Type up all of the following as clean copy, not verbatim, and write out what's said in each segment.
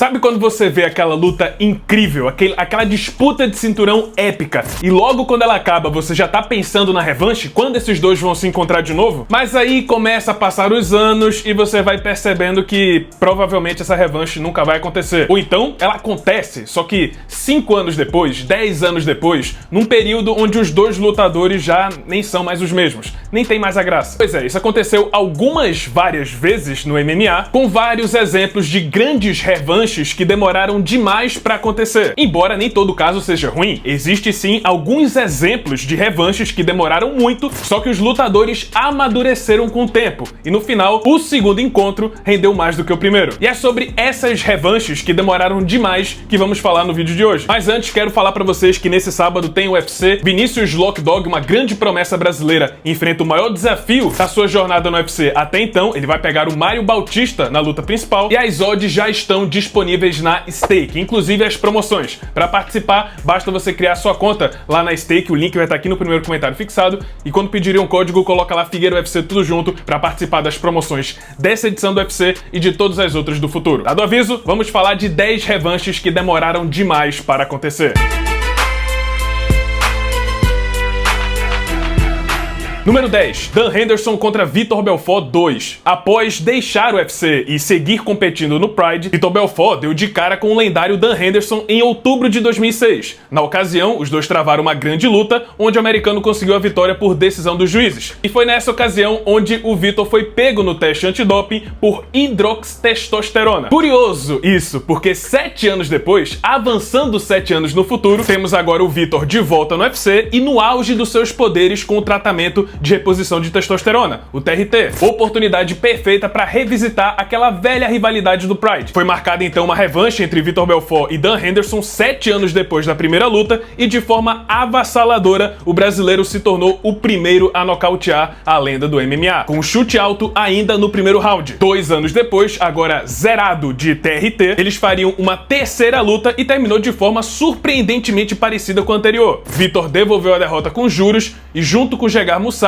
Sabe quando você vê aquela luta incrível, aquela disputa de cinturão épica, e logo quando ela acaba você já tá pensando na revanche, quando esses dois vão se encontrar de novo? Mas aí começa a passar os anos e você vai percebendo que provavelmente essa revanche nunca vai acontecer. Ou então ela acontece, só que 5 anos depois, 10 anos depois, num período onde os dois lutadores já nem são mais os mesmos, nem tem mais a graça. Pois é, isso aconteceu várias vezes no MMA, com vários exemplos de grandes revanches que demoraram demais pra acontecer. Embora nem todo caso seja ruim, existe sim alguns exemplos de revanches que demoraram muito, só que os lutadores amadureceram com o tempo, e no final, o segundo encontro rendeu mais do que o primeiro. E é sobre essas revanches que demoraram demais que vamos falar no vídeo de hoje. Mas antes, quero falar pra vocês que nesse sábado tem o UFC. Vinicius Lockdog, uma grande promessa brasileira, enfrenta o maior desafio da sua jornada no UFC até então. Ele vai pegar o Mário Bautista na luta principal, e as odds já estão disponíveis na Stake, inclusive as promoções. Para participar, basta você criar sua conta lá na Stake, o link vai estar aqui no primeiro comentário fixado, e quando pedirem um código, coloca lá Figueira UFC tudo junto para participar das promoções dessa edição do UFC e de todas as outras do futuro. Dado o aviso, vamos falar de 10 revanches que demoraram demais para acontecer. Número 10. Dan Henderson contra Vitor Belfort 2. Após deixar o UFC e seguir competindo no Pride, Vitor Belfort deu de cara com o lendário Dan Henderson em outubro de 2006. Na ocasião, os dois travaram uma grande luta, onde o americano conseguiu a vitória por decisão dos juízes. E foi nessa ocasião onde o Vitor foi pego no teste antidoping por hidroxtestosterona. Curioso isso, porque 7 anos depois, avançando 7 anos no futuro, temos agora o Vitor de volta no UFC e no auge dos seus poderes com o tratamento de reposição de testosterona, o TRT. Oportunidade perfeita para revisitar aquela velha rivalidade do Pride. Foi marcada então uma revanche entre Vitor Belfort e Dan Henderson 7 anos depois da primeira luta, e de forma avassaladora o brasileiro se tornou o primeiro a nocautear a lenda do MMA, com um chute alto ainda no primeiro round. 2 anos depois, agora zerado de TRT, eles fariam uma terceira luta e terminou de forma surpreendentemente parecida com a anterior. Vitor devolveu a derrota com juros e, junto com Gegard Mousasi,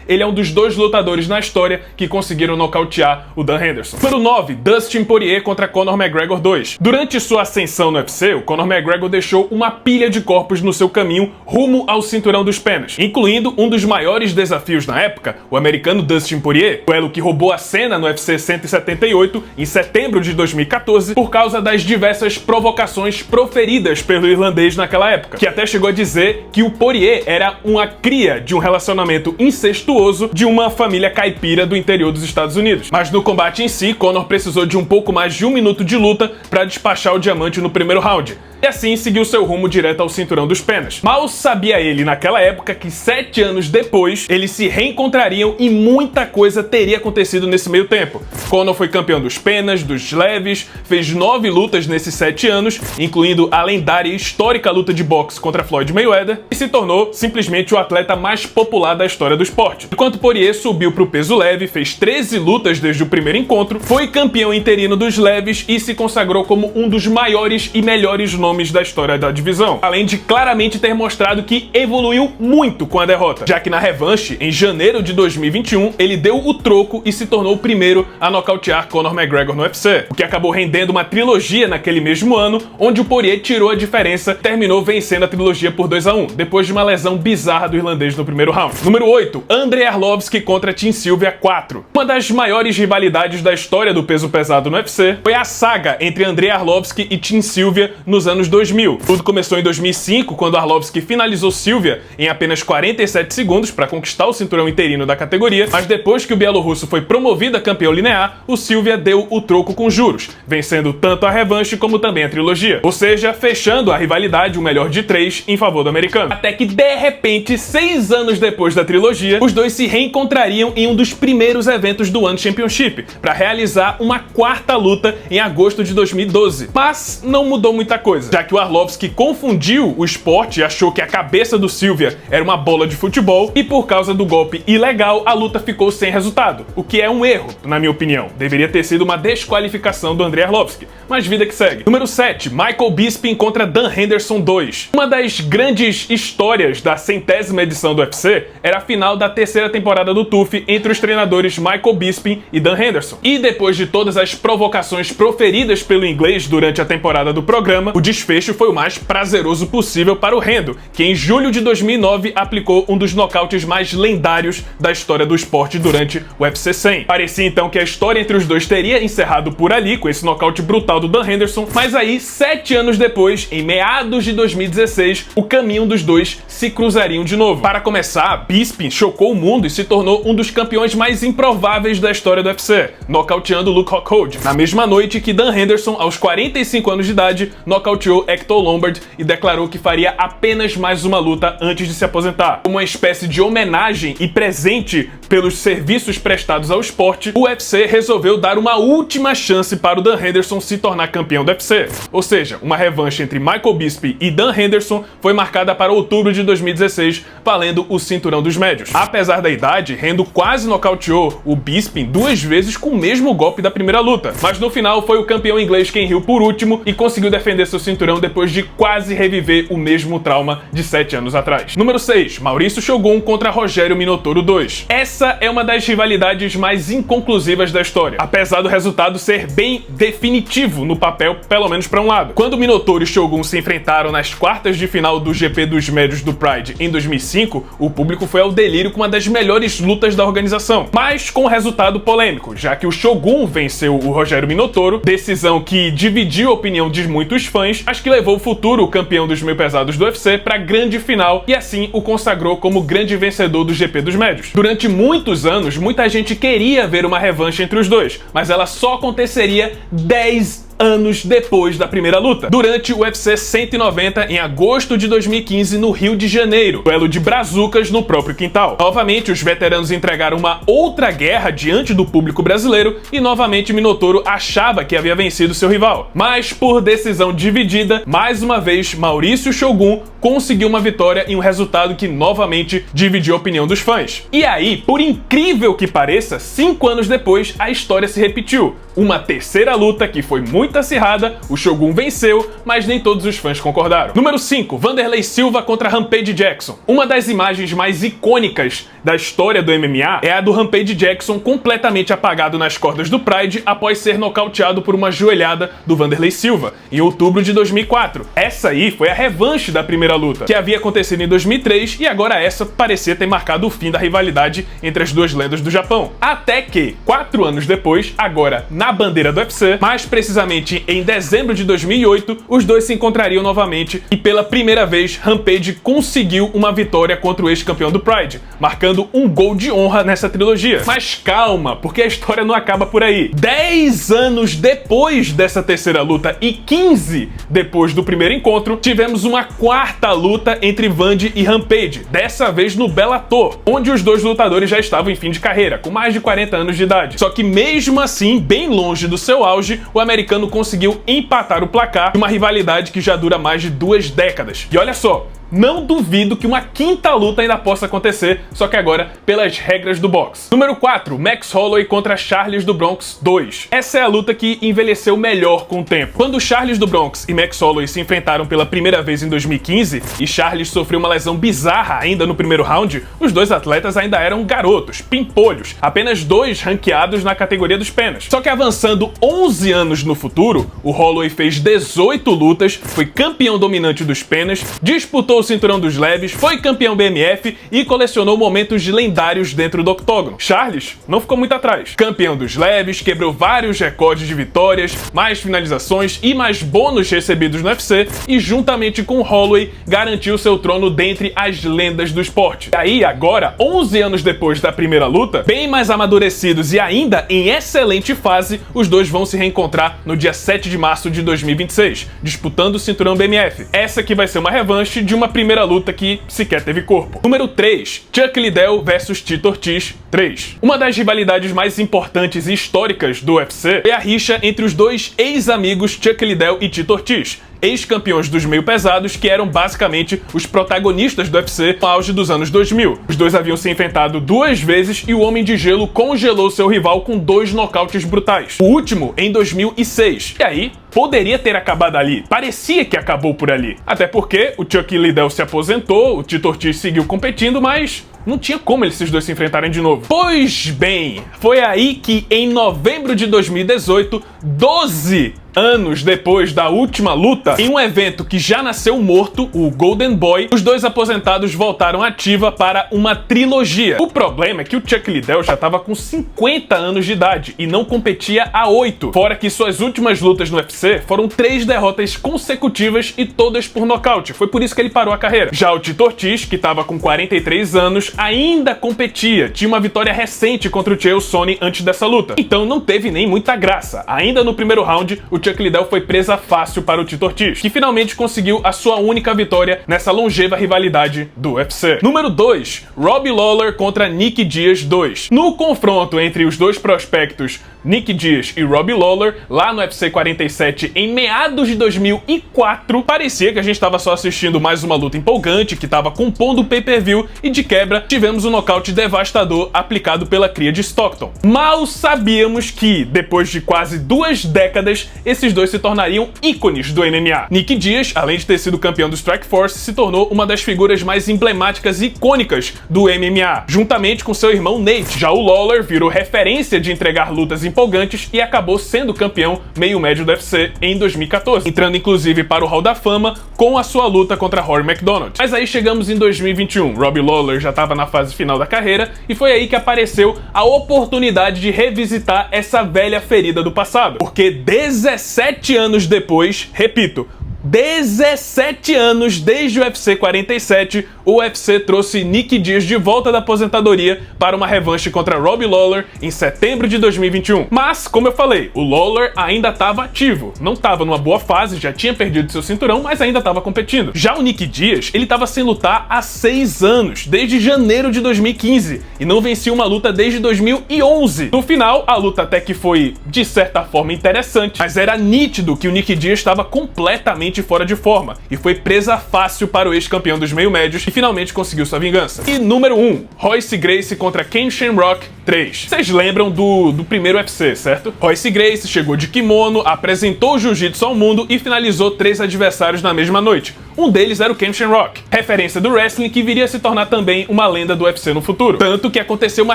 ele é um dos 2 lutadores na história que conseguiram nocautear o Dan Henderson. Número 9. Dustin Poirier contra Conor McGregor 2. Durante sua ascensão no UFC, o Conor McGregor deixou uma pilha de corpos no seu caminho rumo ao cinturão dos penas, incluindo um dos maiores desafios na época, o americano Dustin Poirier, duelo que roubou a cena no UFC 178 em setembro de 2014 por causa das diversas provocações proferidas pelo irlandês naquela época, que até chegou a dizer que o Poirier era uma cria de um relacionamento incestuoso de uma família caipira do interior dos Estados Unidos. Mas no combate em si, Conor precisou de um pouco mais de 1 minuto de luta para despachar o diamante no primeiro round, e assim seguiu seu rumo direto ao cinturão dos penas. Mal sabia ele naquela época que 7 anos depois eles se reencontrariam e muita coisa teria acontecido nesse meio tempo. Conor foi campeão dos penas, dos leves, fez 9 lutas nesses 7 anos, incluindo a lendária e histórica luta de boxe contra Floyd Mayweather, e se tornou simplesmente o atleta mais popular da história do esporte. Enquanto Poirier subiu para o peso leve, fez 13 lutas desde o primeiro encontro, foi campeão interino dos leves e se consagrou como um dos maiores e melhores nomes da história da divisão, além de claramente ter mostrado que evoluiu muito com a derrota, já que na revanche, em janeiro de 2021, ele deu o troco e se tornou o primeiro a nocautear Conor McGregor no UFC, o que acabou rendendo uma trilogia naquele mesmo ano, onde o Poirier tirou a diferença e terminou vencendo a trilogia por 2-1, depois de uma lesão bizarra do irlandês no primeiro round. Número 8. Andrei Arlovski contra Tim Sylvia 4. Uma das maiores rivalidades da história do peso pesado no UFC foi a saga entre Andrei Arlovski e Tim Sylvia nos anos 2000. Tudo começou em 2005, quando Arlovski finalizou Sylvia em apenas 47 segundos para conquistar o cinturão interino da categoria, mas depois que o bielorrusso foi promovido a campeão linear, o Sylvia deu o troco com juros, vencendo tanto a revanche como também a trilogia. Ou seja, fechando a rivalidade, o melhor de 3 em favor do americano. Até que, de repente, 6 anos depois da trilogia, os dois se reencontrariam em um dos primeiros eventos do One Championship, para realizar uma 4ª luta em agosto de 2012. Mas não mudou muita coisa. coisa, já que o Arlovski confundiu o esporte e achou que a cabeça do Sylvia era uma bola de futebol, e por causa do golpe ilegal, a luta ficou sem resultado, o que é um erro, na minha opinião. Deveria ter sido uma desqualificação do Andrei Arlovski, mas vida que segue. Número 7, Michael Bisping contra Dan Henderson 2. Uma das grandes histórias da 100ª edição do UFC era a final da terceira temporada do TUF entre os treinadores Michael Bisping e Dan Henderson. E depois de todas as provocações proferidas pelo inglês durante a temporada do programa, o desfecho foi o mais prazeroso possível para o Hendo, que em julho de 2009 aplicou um dos nocautes mais lendários da história do esporte durante o UFC 100. Parecia então que a história entre os dois teria encerrado por ali, com esse nocaute brutal do Dan Henderson, mas aí, 7 anos depois, em meados de 2016, o caminho dos dois se cruzariam de novo. Para começar, Bisping chocou o mundo e se tornou um dos campeões mais improváveis da história do UFC, nocauteando Luke Rockhold, na mesma noite que Dan Henderson, aos 45 anos de idade, nocauteou Hector Lombard e declarou que faria apenas mais uma luta antes de se aposentar. Como uma espécie de homenagem e presente pelos serviços prestados ao esporte, o UFC resolveu dar uma última chance para o Dan Henderson se tornar campeão do UFC. Ou seja, uma revanche entre Michael Bisping e Dan Henderson foi marcada para outubro de 2016, valendo o cinturão dos médios. Apesar da idade, Hendo quase nocauteou o Bisping 2 vezes com o mesmo golpe da primeira luta, mas no final foi o campeão inglês quem riu por último e conseguiu defender seu cinturão depois de quase reviver o mesmo trauma de 7 anos atrás. Número 6, Maurício Shogun contra Rogério Minotouro 2. Essa é uma das rivalidades mais inconclusivas da história, apesar do resultado ser bem definitivo no papel, pelo menos para um lado. Quando Minotouro e Shogun se enfrentaram nas quartas de final do GP dos médios do Pride em 2005, o público foi ao delírio com uma das melhores lutas da organização, mas com resultado polêmico, já que o Shogun venceu o Rogério Minotouro, decisão que dividiu a opinião de muitos fãs, mas que levou o futuro campeão dos meio pesados do UFC para a grande final e assim o consagrou como grande vencedor do GP dos médios. Durante muitos anos, muita gente queria ver uma revanche entre os dois, mas ela só aconteceria 10 anos depois da primeira luta, durante o UFC 190 em agosto de 2015 no Rio de Janeiro, duelo de brazucas no próprio quintal. Novamente, os veteranos entregaram uma outra guerra diante do público brasileiro e novamente Minotouro achava que havia vencido seu rival. Mas por decisão dividida, mais uma vez Maurício Shogun conseguiu uma vitória em um resultado que novamente dividiu a opinião dos fãs. E aí, por incrível que pareça, 5 anos depois a história se repetiu. Uma terceira luta que foi muito acirrada, o Shogun venceu, mas nem todos os fãs concordaram. Número 5, Vanderlei Silva contra Rampage Jackson. Uma das imagens mais icônicas da história do MMA é a do Rampage Jackson completamente apagado nas cordas do Pride após ser nocauteado por uma joelhada do Vanderlei Silva, em outubro de 2004. Essa aí foi a revanche da primeira luta, que havia acontecido em 2003, e agora essa parecia ter marcado o fim da rivalidade entre as duas lendas do Japão. Até que, 4 anos depois, agora na bandeira do UFC, mais precisamente em dezembro de 2008, os dois se encontrariam novamente e pela primeira vez Rampage conseguiu uma vitória contra o ex-campeão do Pride, marcando um gol de honra nessa trilogia. Mas calma, porque a história não acaba por aí. 10 anos depois dessa terceira luta e 15 depois do primeiro encontro, tivemos uma quarta luta entre Vandy e Rampage, dessa vez no Bellator, onde os dois lutadores já estavam em fim de carreira, com mais de 40 anos de idade. Só que mesmo assim, bem longe do seu auge, o americano conseguiu empatar o placar de uma rivalidade que já dura mais de 2 décadas. E olha só, não duvido que uma quinta luta ainda possa acontecer, só que agora pelas regras do boxe. Número 4, Max Holloway contra Charles do Bronx 2. Essa é a luta que envelheceu melhor com o tempo. Quando Charles do Bronx e Max Holloway se enfrentaram pela primeira vez em 2015, e Charles sofreu uma lesão bizarra ainda no primeiro round, os dois atletas ainda eram garotos, pimpolhos, apenas 2 ranqueados na categoria dos penas. Só que avançando 11 anos no futuro, o Holloway fez 18 lutas, foi campeão dominante dos penas, disputou o cinturão dos leves, foi campeão BMF e colecionou momentos lendários dentro do octógono. Charles não ficou muito atrás. Campeão dos leves, quebrou vários recordes de vitórias, mais finalizações e mais bônus recebidos no UFC e, juntamente com Holloway, garantiu seu trono dentre as lendas do esporte. E aí, agora, 11 anos depois da primeira luta, bem mais amadurecidos e ainda em excelente fase, os dois vão se reencontrar no dia 7 de março de 2026, disputando o cinturão BMF. Essa que vai ser uma revanche de uma uma primeira luta que sequer teve corpo. Número 3, Chuck Liddell vs Tito Ortiz 3. Uma das rivalidades mais importantes e históricas do UFC é a rixa entre os dois ex-amigos Chuck Liddell e Tito Ortiz, ex-campeões dos meio pesados que eram basicamente os protagonistas do UFC no auge dos anos 2000. Os dois haviam se enfrentado 2 vezes e o Homem de Gelo congelou seu rival com 2 nocautes brutais. O último em 2006. E aí, poderia ter acabado ali. Parecia que acabou por ali. Até porque o Chuck Liddell se aposentou, o Tito Ortiz seguiu competindo, mas não tinha como esses dois se enfrentarem de novo. Pois bem, foi aí que em novembro de 2018, 12 anos depois da última luta, em um evento que já nasceu morto, o Golden Boy, os dois aposentados voltaram à ativa para uma trilogia. O problema é que o Chuck Liddell já estava com 50 anos de idade e não competia há 8. Fora que suas últimas lutas no UFC foram 3 derrotas consecutivas e todas por nocaute. Foi por isso que ele parou a carreira. Já o Tito Ortiz, que estava com 43 anos, ainda competia. Tinha uma vitória recente contra o Chael Sonnen antes dessa luta. Então não teve nem muita graça. Ainda no primeiro round, o Chuck Liddell foi presa fácil para o Tito Ortiz, que finalmente conseguiu a sua única vitória nessa longeva rivalidade do UFC. Número 2, Robbie Lawler contra Nick Diaz 2. No confronto entre os dois prospectos Nick Diaz e Robbie Lawler, lá no UFC 47 em meados de 2004, parecia que a gente estava só assistindo mais uma luta empolgante, que estava compondo o pay-per-view, e de quebra tivemos um nocaute devastador aplicado pela cria de Stockton. Mal sabíamos que, depois de quase 2 décadas, esses dois se tornariam ícones do MMA. Nick Diaz, além de ter sido campeão do Strikeforce, se tornou uma das figuras mais emblemáticas e icônicas do MMA, juntamente com seu irmão Nate. Já o Lawler virou referência de entregar lutas empolgantes e acabou sendo campeão meio-médio do UFC em 2014, entrando inclusive para o Hall da Fama com a sua luta contra Rory MacDonald. Mas aí chegamos em 2021, Robbie Lawler já estava na fase final da carreira e foi aí que apareceu a oportunidade de revisitar essa velha ferida do passado, porque 17 anos depois, repito, 17 anos desde o UFC 47, o UFC trouxe Nick Diaz de volta da aposentadoria para uma revanche contra Robbie Lawler em setembro de 2021. Mas, como eu falei, o Lawler ainda estava ativo, não estava numa boa fase, já tinha perdido seu cinturão, mas ainda estava competindo. Já o Nick Diaz, ele estava sem lutar há 6 anos, desde janeiro de 2015, e não vencia uma luta desde 2011. No final, a luta até que foi, de certa forma, interessante, mas era nítido que o Nick Diaz estava completamente fora de forma, e foi presa fácil para o ex-campeão dos meio-médios, e finalmente conseguiu sua vingança. E número 1, Royce Gracie contra Ken Shamrock 3. Vocês lembram do primeiro UFC, certo? Royce Gracie chegou de kimono, apresentou o jiu-jitsu ao mundo e finalizou 3 adversários na mesma noite. Um deles era o Ken Shamrock, referência do wrestling que viria a se tornar também uma lenda do UFC no futuro. Tanto que aconteceu uma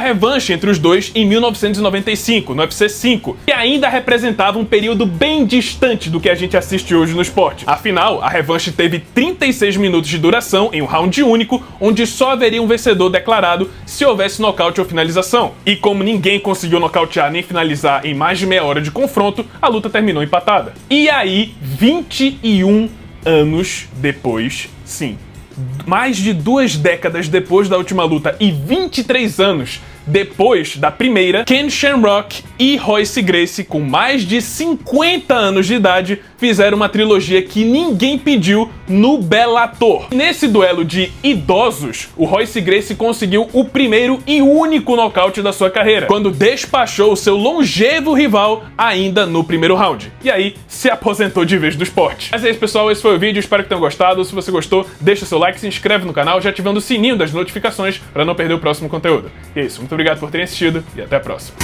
revanche entre os dois em 1995, no UFC 5, que ainda representava um período bem distante do que a gente assiste hoje no esporte. Afinal, a revanche teve 36 minutos de duração em um round único, onde só haveria um vencedor declarado se houvesse nocaute ou finalização. E como ninguém conseguiu nocautear nem finalizar em mais de meia hora de confronto, a luta terminou empatada. E aí, 21 anos depois, sim, mais de 2 décadas depois da última luta e 23 anos depois da primeira, Ken Shamrock e Royce Gracie, com mais de 50 anos de idade, fizeram uma trilogia que ninguém pediu no Bellator. Nesse duelo de idosos, o Royce Gracie conseguiu o primeiro e único nocaute da sua carreira, quando despachou o seu longevo rival ainda no primeiro round. E aí, se aposentou de vez do esporte. Mas é isso, pessoal, esse foi o vídeo, espero que tenham gostado. Se você gostou, deixa o seu like, se inscreve no canal, já ativando o sininho das notificações para não perder o próximo conteúdo. E é isso, muito obrigado por terem assistido e até a próxima.